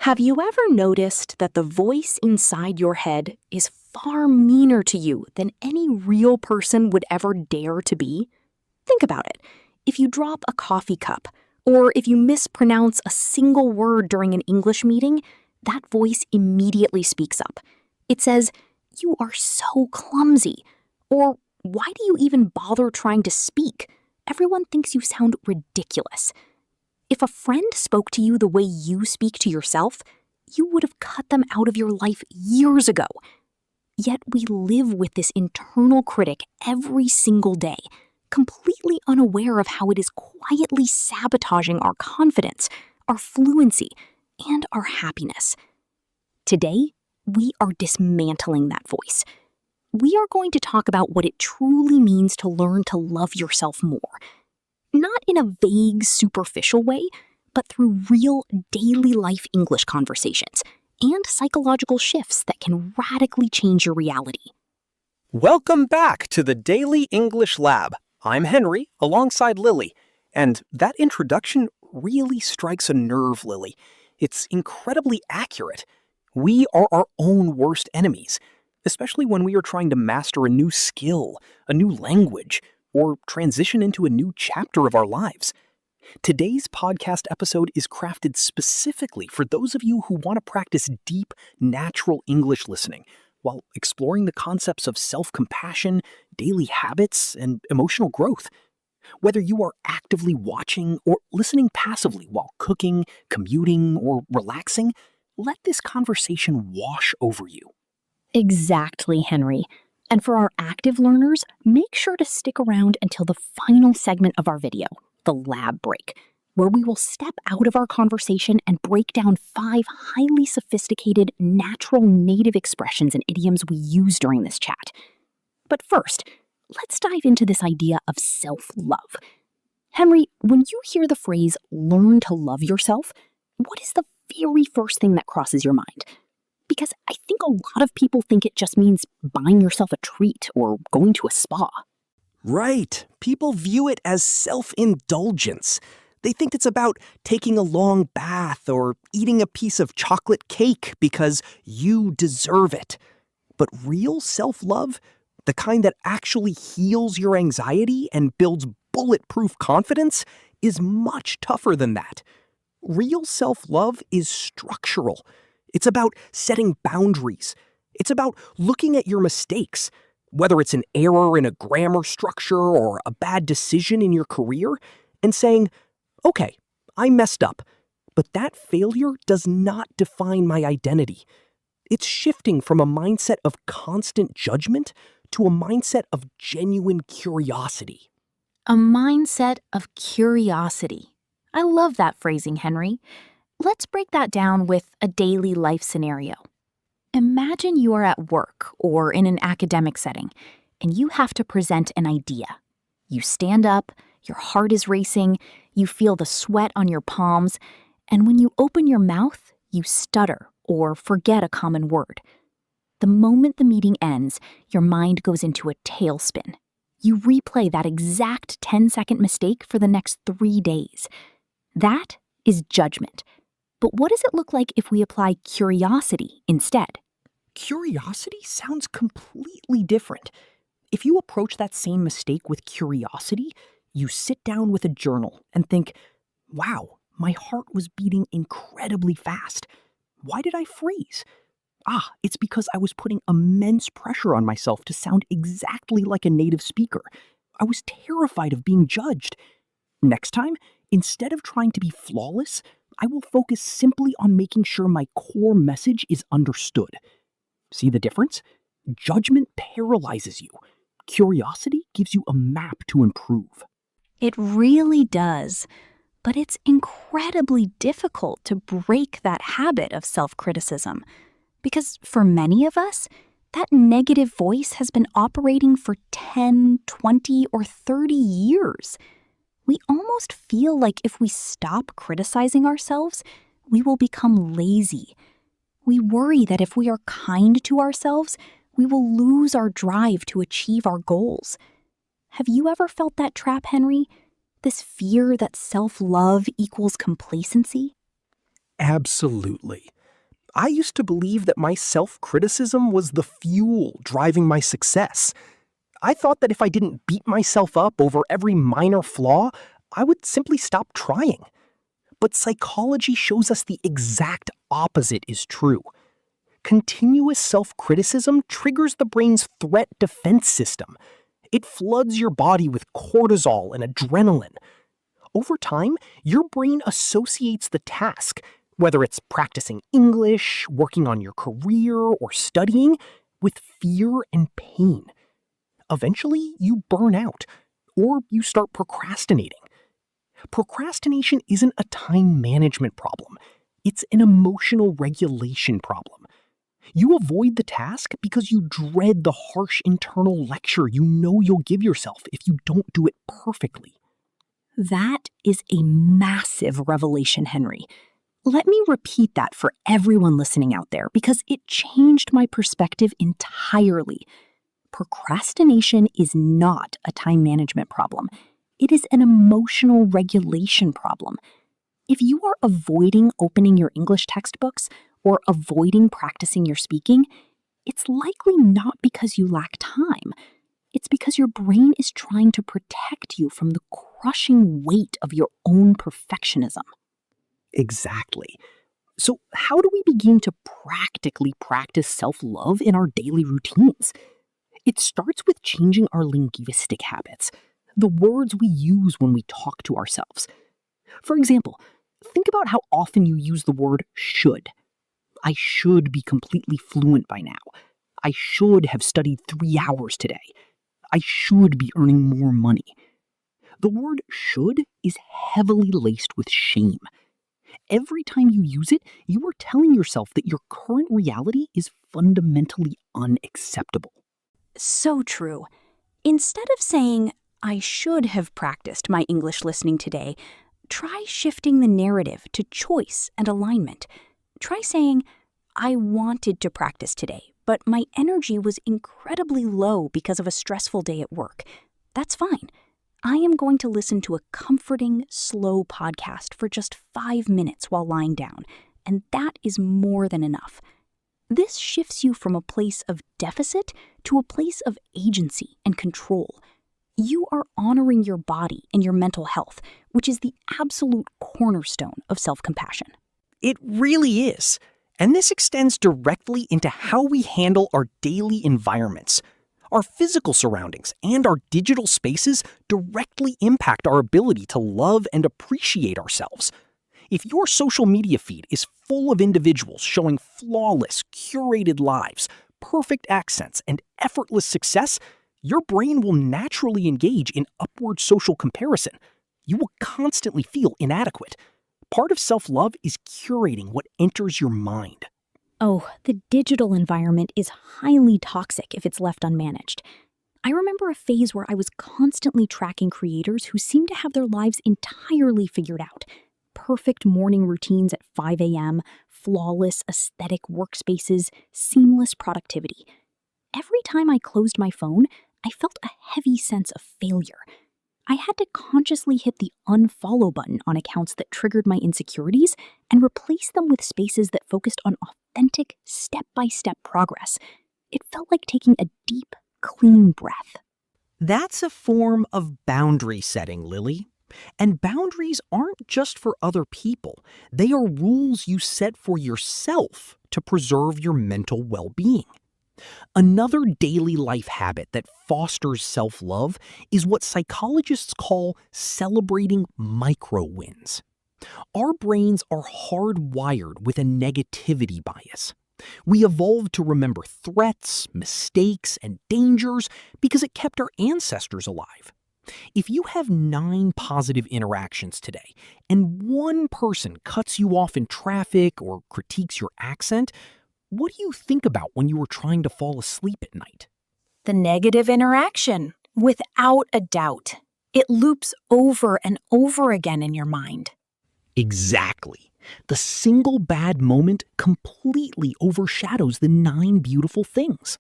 Have you ever noticed that the voice inside your head is far meaner to you than any real person would ever dare to be? Think about it. If you drop a coffee cup, or if you mispronounce a single word during an English meeting, that voice immediately speaks up. It says, "You are so clumsy," or "Why do you even bother trying to speak? Everyone thinks you sound ridiculous." If a friend spoke to you the way you speak to yourself, you would have cut them out of your life years ago. Yet we live with this internal critic every single day, completely unaware of how it is quietly sabotaging our confidence, our fluency, and our happiness. Today, we are dismantling that voice. We are going to talk about what it truly means to learn to love yourself more. Not in a vague, superficial way, but through real, daily life English conversations and psychological shifts that can radically change your reality. Welcome back to the Daily English Lab. I'm Henry, alongside Lily. And that introduction really strikes a nerve, Lily. It's incredibly accurate. We are our own worst enemies, especially when we are trying to master a new skill, a new language, or transition into a new chapter of our lives. Today's podcast episode is crafted specifically for those of you who want to practice deep, natural English listening while exploring the concepts of self-compassion, daily habits, and emotional growth. Whether you are actively watching or listening passively while cooking, commuting, or relaxing, let this conversation wash over you. Exactly, Henry. And for our active learners, make sure to stick around until the final segment of our video, the lab break, where we will step out of our conversation and break down 5 highly sophisticated, natural native expressions and idioms we use during this chat. But first, let's dive into this idea of self-love. Henry, when you hear the phrase, "learn to love yourself," what is the very first thing that crosses your mind? Because I think a lot of people think it just means buying yourself a treat or going to a spa. Right. People view it as self-indulgence. They think it's about taking a long bath or eating a piece of chocolate cake because you deserve it. But real self-love, the kind that actually heals your anxiety and builds bulletproof confidence, is much tougher than that. Real self-love is structural. It's about setting boundaries. It's about looking at your mistakes, whether it's an error in a grammar structure or a bad decision in your career, and saying, "Okay, I messed up, but that failure does not define my identity." It's shifting from a mindset of constant judgment to a mindset of genuine curiosity. A mindset of curiosity. I love that phrasing, Henry. Let's break that down with a daily life scenario. Imagine you are at work or in an academic setting, and you have to present an idea. You stand up, your heart is racing, you feel the sweat on your palms, and when you open your mouth, you stutter or forget a common word. The moment the meeting ends, your mind goes into a tailspin. You replay that exact 10-second mistake for the next 3 days. That is judgment. But what does it look like if we apply curiosity instead? Curiosity sounds completely different. If you approach that same mistake with curiosity, you sit down with a journal and think, "Wow, my heart was beating incredibly fast. Why did I freeze? It's because I was putting immense pressure on myself to sound exactly like a native speaker. I was terrified of being judged. Next time, instead of trying to be flawless, I will focus simply on making sure my core message is understood." See the difference? Judgment paralyzes you. Curiosity gives you a map to improve. It really does. But it's incredibly difficult to break that habit of self-criticism. Because for many of us, that negative voice has been operating for 10, 20, or 30 years. We almost feel like if we stop criticizing ourselves, we will become lazy. We worry that if we are kind to ourselves, we will lose our drive to achieve our goals. Have you ever felt that trap, Henry? This fear that self-love equals complacency? Absolutely. I used to believe that my self-criticism was the fuel driving my success. I thought that if I didn't beat myself up over every minor flaw, I would simply stop trying. But psychology shows us the exact opposite is true. Continuous self-criticism triggers the brain's threat defense system. It floods your body with cortisol and adrenaline. Over time, your brain associates the task, whether it's practicing English, working on your career, or studying, with fear and pain. Eventually, you burn out, or you start procrastinating. Procrastination isn't a time management problem. It's an emotional regulation problem. You avoid the task because you dread the harsh internal lecture you know you'll give yourself if you don't do it perfectly. That is a massive revelation, Henry. Let me repeat that for everyone listening out there because it changed my perspective entirely. Procrastination is not a time management problem. It is an emotional regulation problem. If you are avoiding opening your English textbooks or avoiding practicing your speaking, it's likely not because you lack time. It's because your brain is trying to protect you from the crushing weight of your own perfectionism. Exactly. So, how do we begin to practically practice self-love in our daily routines? It starts with changing our linguistic habits, the words we use when we talk to ourselves. For example, think about how often you use the word should. I should be completely fluent by now. I should have studied 3 hours today. I should be earning more money. The word should is heavily laced with shame. Every time you use it, you are telling yourself that your current reality is fundamentally unacceptable. So true. Instead of saying, I should have practiced my English listening today, try shifting the narrative to choice and alignment. Try saying, I wanted to practice today, but my energy was incredibly low because of a stressful day at work. That's fine. I am going to listen to a comforting, slow podcast for just 5 minutes while lying down, and that is more than enough. This shifts you from a place of deficit to a place of agency and control. You are honoring your body and your mental health, which is the absolute cornerstone of self-compassion. It really is. And this extends directly into how we handle our daily environments. Our physical surroundings and our digital spaces directly impact our ability to love and appreciate ourselves. If your social media feed is full of individuals showing flawless, curated lives, perfect accents, and effortless success, your brain will naturally engage in upward social comparison. You will constantly feel inadequate. Part of self-love is curating what enters your mind. Oh, the digital environment is highly toxic if it's left unmanaged. I remember a phase where I was constantly tracking creators who seemed to have their lives entirely figured out. Perfect morning routines at 5 a.m., flawless aesthetic workspaces, seamless productivity. Every time I closed my phone, I felt a heavy sense of failure. I had to consciously hit the unfollow button on accounts that triggered my insecurities and replace them with spaces that focused on authentic, step-by-step progress. It felt like taking a deep, clean breath. That's a form of boundary setting, Lily. And boundaries aren't just for other people. They are rules you set for yourself to preserve your mental well-being. Another daily life habit that fosters self-love is what psychologists call celebrating micro-wins. Our brains are hardwired with a negativity bias. We evolved to remember threats, mistakes, and dangers because it kept our ancestors alive. If you have 9 positive interactions today, and one person cuts you off in traffic or critiques your accent, what do you think about when you were trying to fall asleep at night? The negative interaction, without a doubt. It loops over and over again in your mind. Exactly. The single bad moment completely overshadows the 9 beautiful things.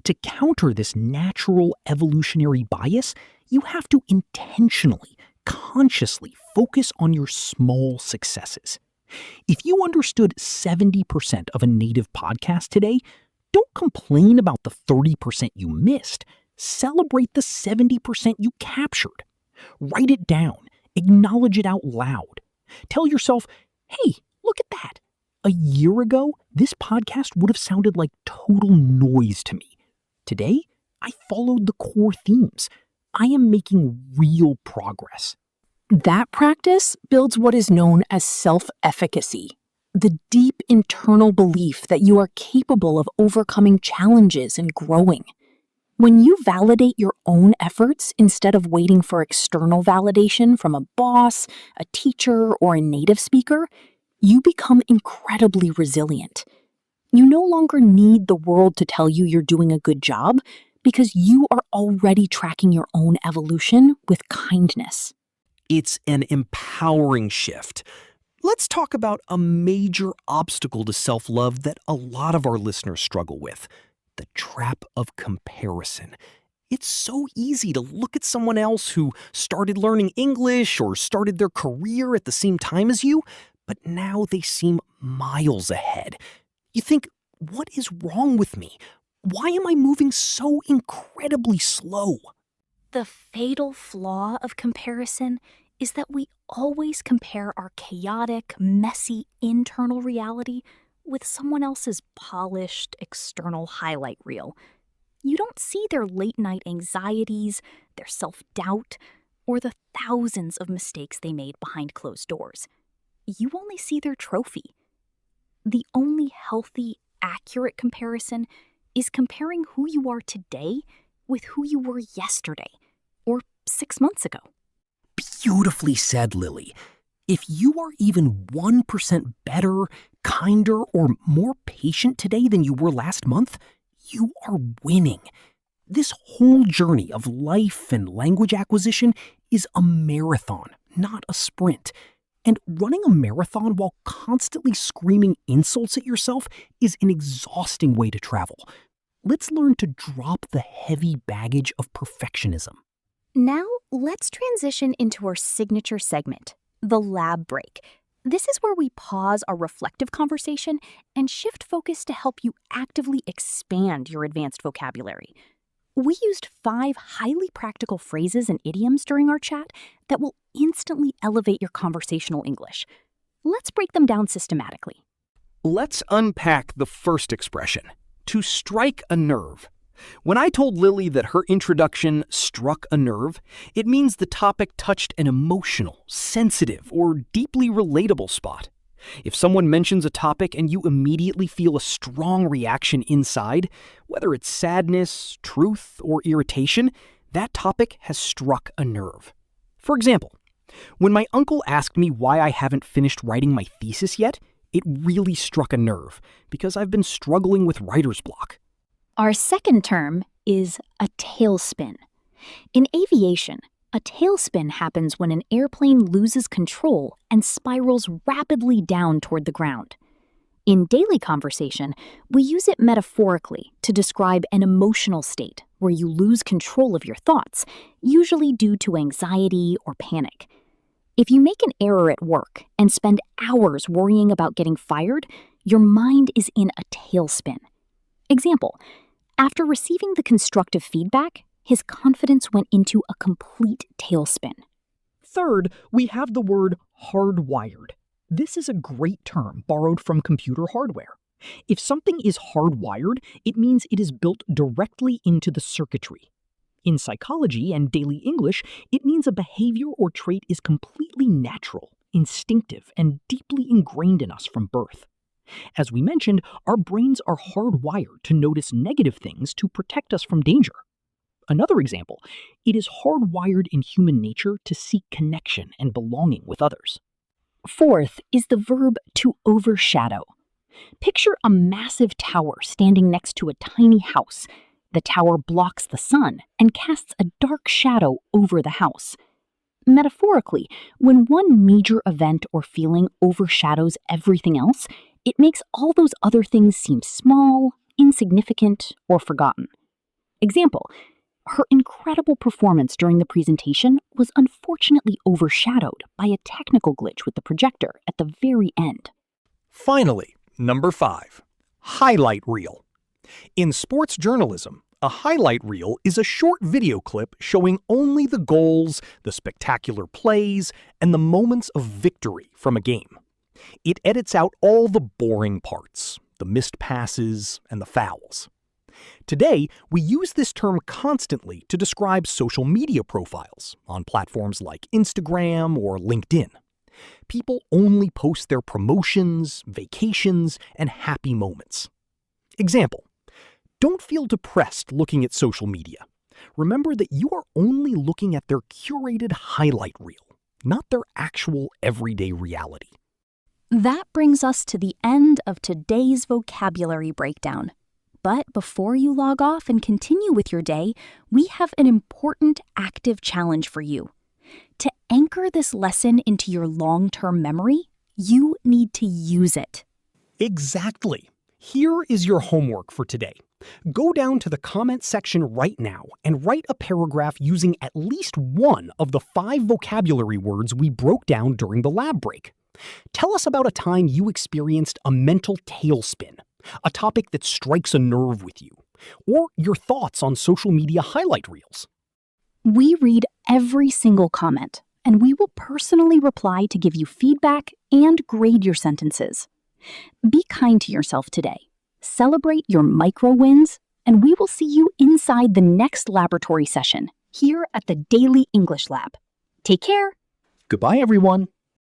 To counter this natural evolutionary bias, you have to intentionally, consciously focus on your small successes. If you understood 70% of a native podcast today, don't complain about the 30% you missed. Celebrate the 70% you captured. Write it down. Acknowledge it out loud. Tell yourself, hey, look at that. A year ago, this podcast would have sounded like total noise to me. Today, I followed the core themes. I am making real progress. That practice builds what is known as self-efficacy, the deep internal belief that you are capable of overcoming challenges and growing. When you validate your own efforts instead of waiting for external validation from a boss, a teacher, or a native speaker, you become incredibly resilient. You no longer need the world to tell you you're doing a good job because you are already tracking your own evolution with kindness. It's an empowering shift. Let's talk about a major obstacle to self-love that a lot of our listeners struggle with: the trap of comparison. It's so easy to look at someone else who started learning English or started their career at the same time as you, but now they seem miles ahead. You think, what is wrong with me? Why am I moving so incredibly slow? The fatal flaw of comparison is that we always compare our chaotic, messy internal reality with someone else's polished external highlight reel. You don't see their late-night anxieties, their self-doubt, or the thousands of mistakes they made behind closed doors. You only see their trophy. The only healthy, accurate comparison is comparing who you are today with who you were yesterday or 6 months ago. Beautifully said, Lily. If you are even 1% better, kinder, or more patient today than you were last month, you are winning. This whole journey of life and language acquisition is a marathon, not a sprint. And running a marathon while constantly screaming insults at yourself is an exhausting way to travel. Let's learn to drop the heavy baggage of perfectionism. Now, let's transition into our signature segment, the lab break. This is where we pause our reflective conversation and shift focus to help you actively expand your advanced vocabulary. We used 5 highly practical phrases and idioms during our chat that will instantly elevate your conversational English. Let's break them down systematically. Let's unpack the first expression, to strike a nerve. When I told Lily that her introduction struck a nerve, it means the topic touched an emotional, sensitive, or deeply relatable spot. If someone mentions a topic and you immediately feel a strong reaction inside, whether it's sadness, truth, or irritation, that topic has struck a nerve. For example, when my uncle asked me why I haven't finished writing my thesis yet, it really struck a nerve because I've been struggling with writer's block. Our second term is a tailspin. In aviation, a tailspin happens when an airplane loses control and spirals rapidly down toward the ground. In daily conversation, we use it metaphorically to describe an emotional state where you lose control of your thoughts, usually due to anxiety or panic. If you make an error at work and spend hours worrying about getting fired, your mind is in a tailspin. Example: after receiving the constructive feedback, his confidence went into a complete tailspin. Third, we have the word hardwired. This is a great term borrowed from computer hardware. If something is hardwired, it means it is built directly into the circuitry. In psychology and daily English, it means a behavior or trait is completely natural, instinctive, and deeply ingrained in us from birth. As we mentioned, our brains are hardwired to notice negative things to protect us from danger. Another example, it is hardwired in human nature to seek connection and belonging with others. Fourth is the verb to overshadow. Picture a massive tower standing next to a tiny house. The tower blocks the sun and casts a dark shadow over the house. Metaphorically, when one major event or feeling overshadows everything else, it makes all those other things seem small, insignificant, or forgotten. Example: Her incredible performance during the presentation was unfortunately overshadowed by a technical glitch with the projector at the very end. Finally, number 5, highlight reel. In sports journalism, a highlight reel is a short video clip showing only the goals, the spectacular plays, and the moments of victory from a game. It edits out all the boring parts, the missed passes, and the fouls. Today, we use this term constantly to describe social media profiles on platforms like Instagram or LinkedIn. People only post their promotions, vacations, and happy moments. Example: don't feel depressed looking at social media. Remember that you are only looking at their curated highlight reel, not their actual everyday reality. That brings us to the end of today's vocabulary breakdown. But before you log off and continue with your day, we have an important active challenge for you. To anchor this lesson into your long-term memory, you need to use it. Exactly. Here is your homework for today. Go down to the comment section right now and write a paragraph using at least one of the 5 vocabulary words we broke down during the lab break. Tell us about a time you experienced a mental tailspin, a topic that strikes a nerve with you, or your thoughts on social media highlight reels. We read every single comment, and we will personally reply to give you feedback and grade your sentences. Be kind to yourself today. Celebrate your micro wins, and we will see you inside the next laboratory session here at the Daily English Lab. Take care. Goodbye, everyone.